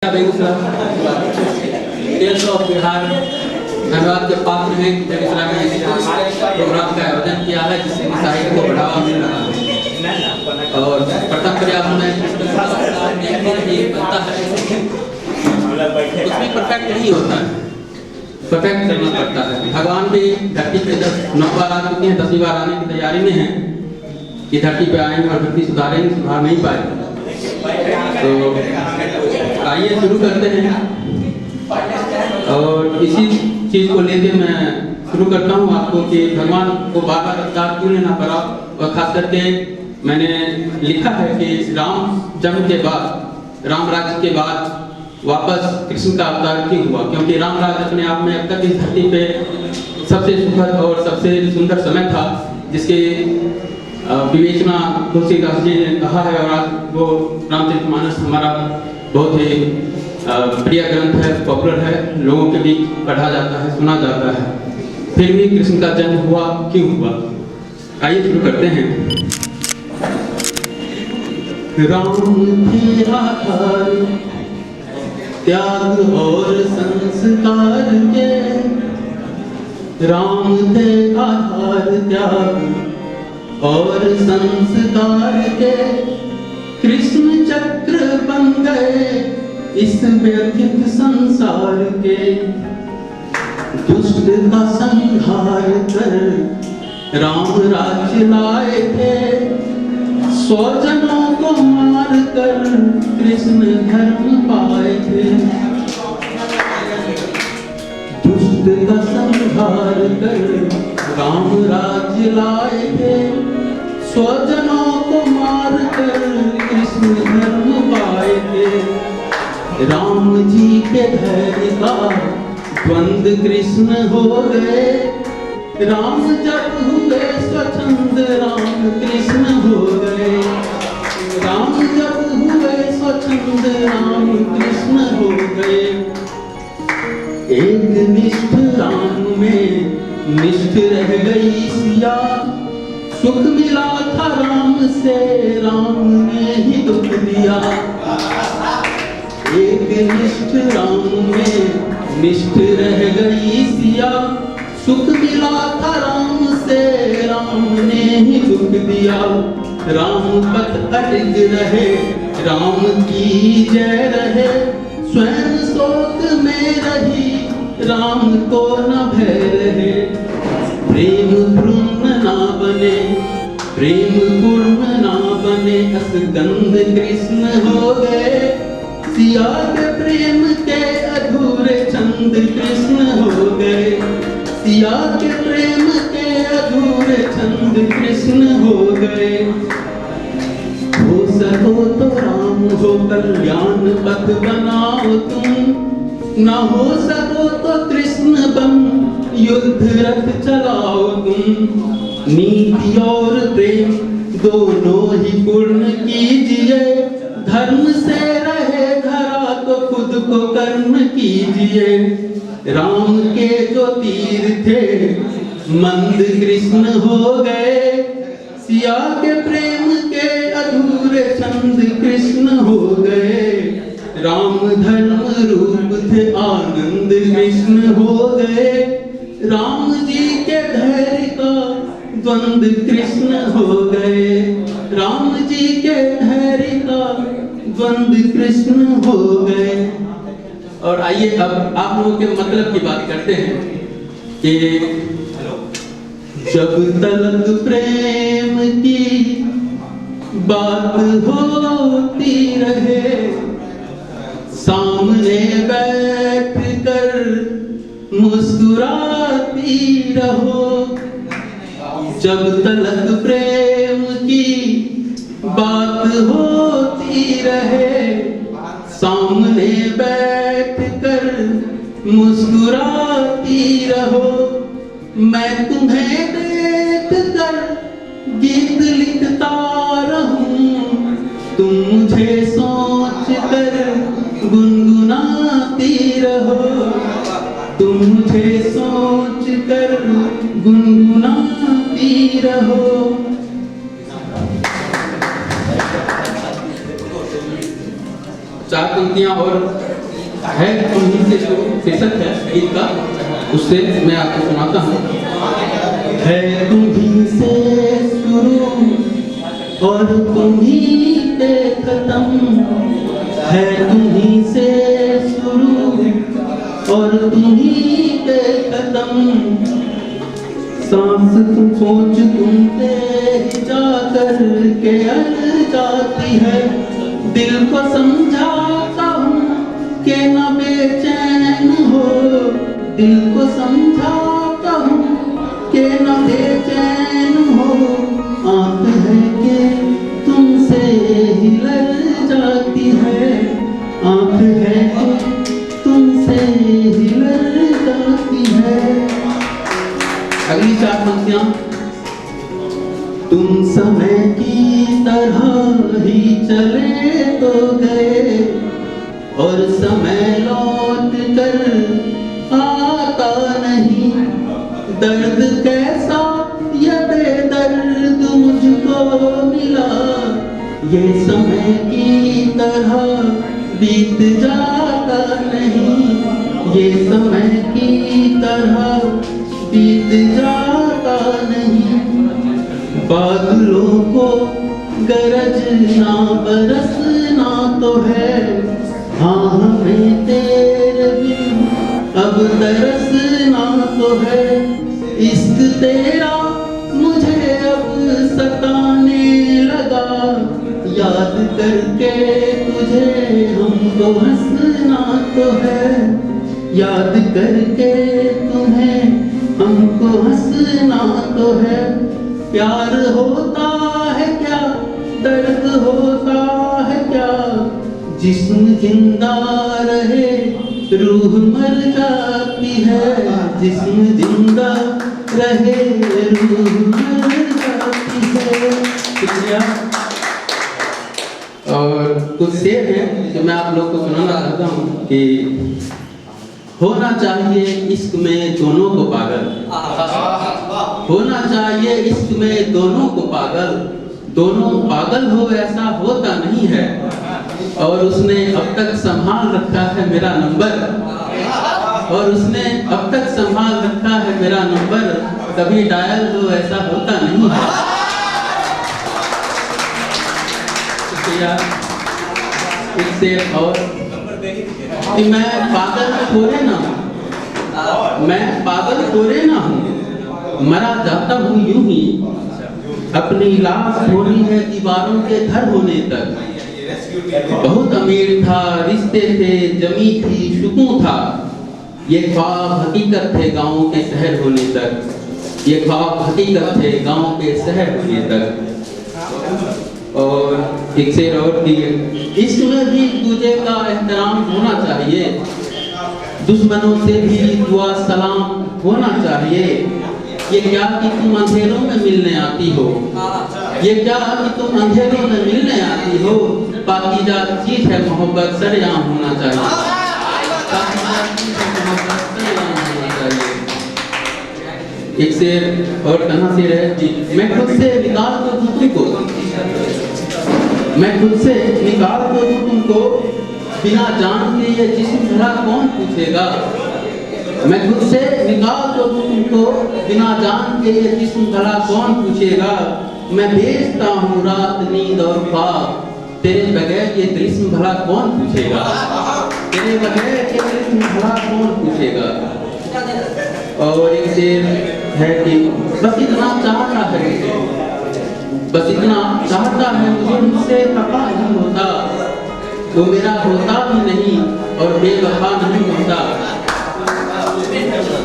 Tales of Bihar धन्यवाद के पात्र हैं कि बेगूसराय में इस प्रोग्राम का आयोजन किया है जिससे कि साहित्य को बढ़ावा मिल रहा है। और प्रथम प्रयास में बनता है उसमें परफेक्ट नहीं होता है, परफेक्ट करना पड़ता है। भगवान भी धरती पे 9 बार आ चुके हैं, 10वीं बार आने की तैयारी में हैं कि धरती पे आएंगे और धरती सुधारेंगे, सुधार नहीं पाएंगे। तो आइए शुरू करते हैं और इसी चीज़ को लेकर मैं शुरू करता हूँ आपको कि भगवान को बार बार अवतार क्यों लेना पड़ा। और खास करके मैंने लिखा है कि राम जन्म के बाद, राम राज्य के बाद वापस कृष्ण का अवतार क्यों हुआ, क्योंकि राम राज्य अपने आप में अब तक इस धरती पे सबसे सुखद और सबसे सुंदर समय था जिसके विवेचना तुलसीदास जी ने कहा है। और आज वो रामचरितमानस हमारा बहुत ही प्रिय ग्रंथ है, पॉपुलर है, लोगों के बीच पढ़ा जाता है, सुना जाता है। फिर भी कृष्ण का जन्म हुआ क्यों हुआ, आइए शुरू करते हैं। राम थे आधार त्याग और संस्कार के, राम थे आधार त्याग और संस्कार के, कृष्ण चक्र बन गए इस व्यथित संसार के। दुष्ट का संहार कर राम राज्य लाए थे, स्वजनों को मार कर कृष्ण धर्म पाए थे। दुष्ट का संहार कर राम राज्य लाए थे, स्वजनों को मार कर कृष्ण धर्म पाए थे। राम जी के धैर्य का द्वंद कृष्ण हो गए, राम जब हुए स्वच्छंद राम कृष्ण हो गए। राम जब हुए स्वच्छंद राम कृष्ण हो गए। एक निष्ठ राम में निष्ठ रह गई सिया, सुख मिला था राम से राम ने ही दुख दिया। एक निष्ठ राम में निष्ठ रह गई सिया, सुख मिला था राम से राम ने ही दुख दिया। राम पथ अटक रहे राम की जय रहे, स्वयं शोक में रही राम को न भय रहे। प्रेम पूर्ण ना बने, प्रेम पूर्ण ना बने, असगंध कृष्ण हो गए। सिया के प्रेम के अधूरे चंद कृष्ण हो गए, सिया के प्रेम के अधूरे चंद कृष्ण हो गए। हो सको तो राम हो कल्याण पथ बनाओ तुम, ना हो सको तो कृष्ण बन युद्ध रथ चलाओ तुम। नीति और प्रेम दोनों ही पूर्ण कीजिए, धर्म से रहे धरा तो खुद को कर्म कीजिए। राम के जो तीर थे मंद कृष्ण हो गए, सिया के प्रेम के अधूरे चंद कृष्ण हो गए। राम धर्म रूप थे आनंद कृष्ण हो गए, राम जी के धैर्य का द्वंद कृष्ण हो गए। राम जी के धैर्य का द्वंद कृष्ण हो गए। और आइए अब आप लोगों के मतलब की बात करते हैं कि जब तलक प्रेम की बात होती रहे, सामने बैठ कर मुस्कुराती रहो। जब तलक प्रेम की बात होती रहे, सामने बैठ कर मुस्कुराती रहो। मैं तुम्हें देख कर गीत लिखता रहूं, तुम मुझे सोच कर गुनगुनाती रहो। तुम मुझे सोच कर गुनगुनाती रहो। 4 पंक्तियां और है, तुम्हीं से शुरू शीर्षक है गीत का, उससे मैं आपको सुनाता हूँ। है तुम्हीं से शुरू और तुम्हीं पे खत्म, है तुम्हीं से शुरू और तुम्हीं पे खत्म। सांस तुम सोच तुमसे जा कर के अल जाती है, दिल को समझाता हूँ कि न बेचैन हो, दिल को समझाता हूँ कि न बेचैन हो। आँख है कि तुमसे ही लड़ जाती है, आँख है कि तुमसे ही लड़ जाती है। अगली 4 पंक्तियां। तुम समय की तरह ही चले तो गए और समय लौट कर आता नहीं। दर्द कैसा ये बेदर्द मुझको मिला, ये समय की तरह बीत जाता नहीं, ये समय की तरह बीत जाता नहीं। बादलों को गरजना बरसना तो है, हाँ हमें तेरे बिन अब तरसना तो है। इश्क तेरा मुझे अब सताने लगा, याद करके तुझे हमको हंसना तो है, याद करके तुम्हें हमको हंसना तो है। प्यार होता है क्या, दर्द होता है क्या, जिस्म जिंदा रहे रूह मर जाती है, जिस्म जिंदा रहे रूह मर जाती है। शुक्रिया। और कुछ शेर हैं जो मैं आप लोग को सुनाना चाहता हूँ कि होना चाहिए इश्क में दोनों को पागल, होना चाहिए इश्क में दोनों को पागल, दोनों पागल हो ऐसा होता नहीं है। और उसने अब तक संभाल रखा है मेरा नंबर, और उसने अब तक संभाल रखा है मेरा नंबर, कभी डायल हो ऐसा होता नहीं है। इससे और कि मैं पागल थोड़े ना हूँ, मैं पागल थोड़े ना हूँ, मरा जाता हूँ यूं ही, अपनी लाश होनी है दीवारों के घर होने तक। बहुत अमीर था, रिश्ते थे, जमी थी, सुकून था, ये ख्वाब हकीकत थे गाँव के शहर होने तक, ये ख्वाब हकीकत थे गाँव के शहर होने तक। और एक शेर और की, इश्क में भी दूजे का एहतराम होना चाहिए, दुश्मनों से भी दुआ सलाम होना चाहिए। ये क्या कि तुम अंधेरों में मिलने आती हो, ये क्या कि तुम अंधेरों में मिलने आती हो, पाकीज़ा चीज़ है मोहब्बत सरेआम होना चाहिए, पाकीज़ा चीज़ है मोहब्बत सरेआम होना चाहिए। एक शेर और कहाँ शेर है कि मैं खुद से निकाल तो दूं तुमको, मैं खुद से निकाल तो दूं तुमको, बिना जान के ये जिस्म भला कौन पूछेगा। मैं खुद से निकाल तो दूं तुमको, बिना जान के ये जिस्म भला कौन पूछेगा। मैं भेजता हूँ रात नींद और ख्वाब, तेरे बगैर ये जिस्म भला कौन पूछेगा, तेरे बगैर ये जिस्म भला कौन पूछेगा। और एक शेर है कि बस इतना चाहता है मुझे, बस इतना चाहता है मुझे, मुझसे खफा नहीं होता, वो मेरा होता भी नहीं और बेवफा नहीं होता।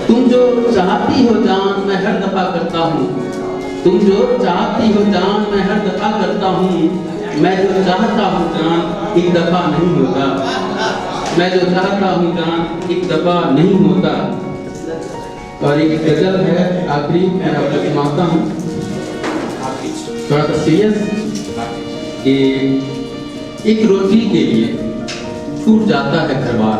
तुम जो चाहती हो जान मैं हर दफा करता हूँ, तुम जो चाहती हो जान मैं हर दफा करता हूँ, मैं जो चाहता हूँ जान एक दफा नहीं होता, मैं जो चाहता हूँ जान एक दफा नहीं होता। और एक गजल है आखिरी मैं आपको सुनाता हूँ, थोड़ा सा सीरियस, कि एक रोटी के लिए छूट जाता है घरबार,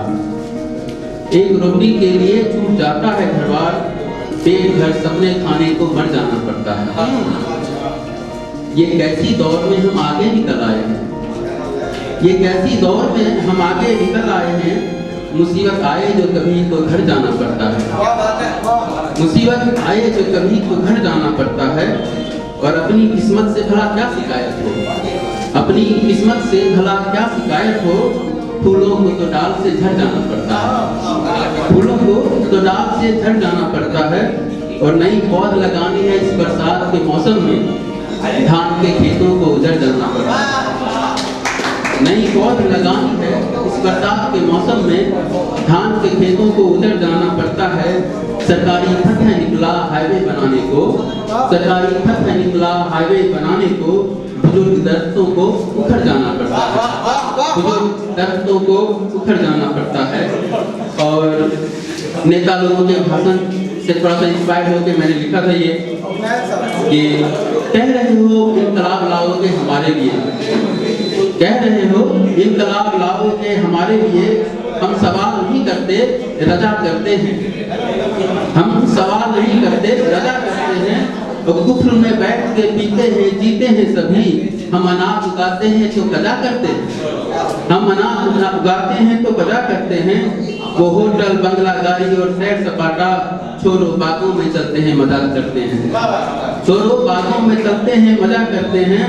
एक रोटी के लिए छूट जाता है घरबार, पेट भर सपने खाने को मर जाना पड़ता है। ये कैसी दौर में हम आगे निकल आए हैं, ये कैसी दौर में हम आगे निकल आए हैं। मुसीबत आए जो कभी तो घर जाना पड़ता है, मुसीबत आए जो कभी तो घर जाना पड़ता है। और अपनी किस्मत से भला क्या शिकायत हो, अपनी किस्मत से भला क्या शिकायत हो। फूलों को तो डाल से झड़ जाना पड़ता है, फूलों को तो डाल से झड़ जाना पड़ता है। और नई पौध लगानी है इस बरसात के मौसम में, धान के खेतों को उजड़ जाना पड़ता है। नई पौध लगानी है इस बरसात के मौसम में, धान के खेतों को उजड़ जाना पड़ता है। सरकारी खत है निकला हाईवे बनाने को, सरकारी खत है निकला हाईवे बनाने को। बुजुर्ग दरख्तों को उखड़ जाना पड़ता है, बुजुर्ग दरख्तों को उखड़ जाना पड़ता है। और नेता लोगों के भाषण से थोड़ा सा इंस्पायर होकर मैंने लिखा था ये कि कह रहे हो इनकलाब लाओगे हमारे लिए, कह रहे हो इनकलाब लाओगे हमारे लिए। हम सवाल नहीं करते रजा करते हैं, हम सवाल नहीं करते रजा करते हैं। और कुफ्र में बैठ के पीते हैं जीते हैं सभी। हम अनाज उगाते हैं तो कजा करते हैं, हम अनाज उगाते हैं तो कजा करते हैं। वो होटल बंगला गाड़ी और सैर सपाटा छोरो बागों में चलते हैं मजा करते हैं, छोरो बागों में चलते हैं मजा करते हैं।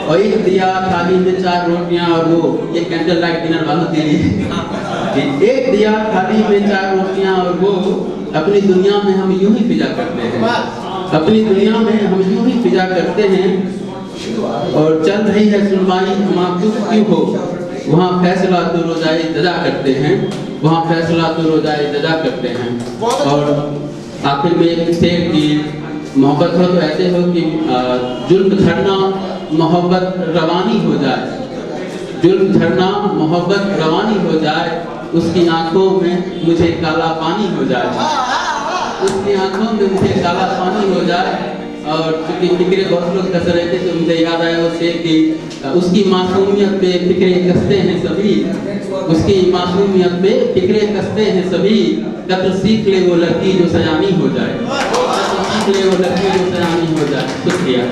और एक दिया थाली में 4 रोटियां, और वो ये कैंडल लाइट डिनर वालों के लिए एक दिया थाली में 4 रोटियां। और वो अपनी दुनिया में हम यूं ही फिजा करते हैं, अपनी दुनिया में हम यूं ही फिजा करते हैं। और चल रही है सुनवाई माकूफ क्यों हो, वहाँ फैसला तो रोजाए जजा करते हैं, वहाँ फैसला तो रोजाए जजा करते हैं। और आखिर में एक शेर की मोहब्बत हो तो ऐसे हो कि जुल्म झरना मोहब्बत रवानी हो जाए, जुल्म झरना मोहब्बत रवानी हो जाए। उसकी आंखों में मुझे काला पानी हो जाए, उसकी आंखों में मुझे काला पानी हो जाए। और चूंकि फिक्रे बहुत लोग कस रहे थे तो मुझे याद आया वो शेर की, उसकी मासूमियत पे फिक्रे कसते हैं सभी, उसकी मासूमियत पे फिक्रे कसते हैं सभी। कत्ल सीख ले वो लड़की जो सयानी हो जाए, कत्ल सीख ले वो लड़की जो सयानी हो जाए। शुक्रिया।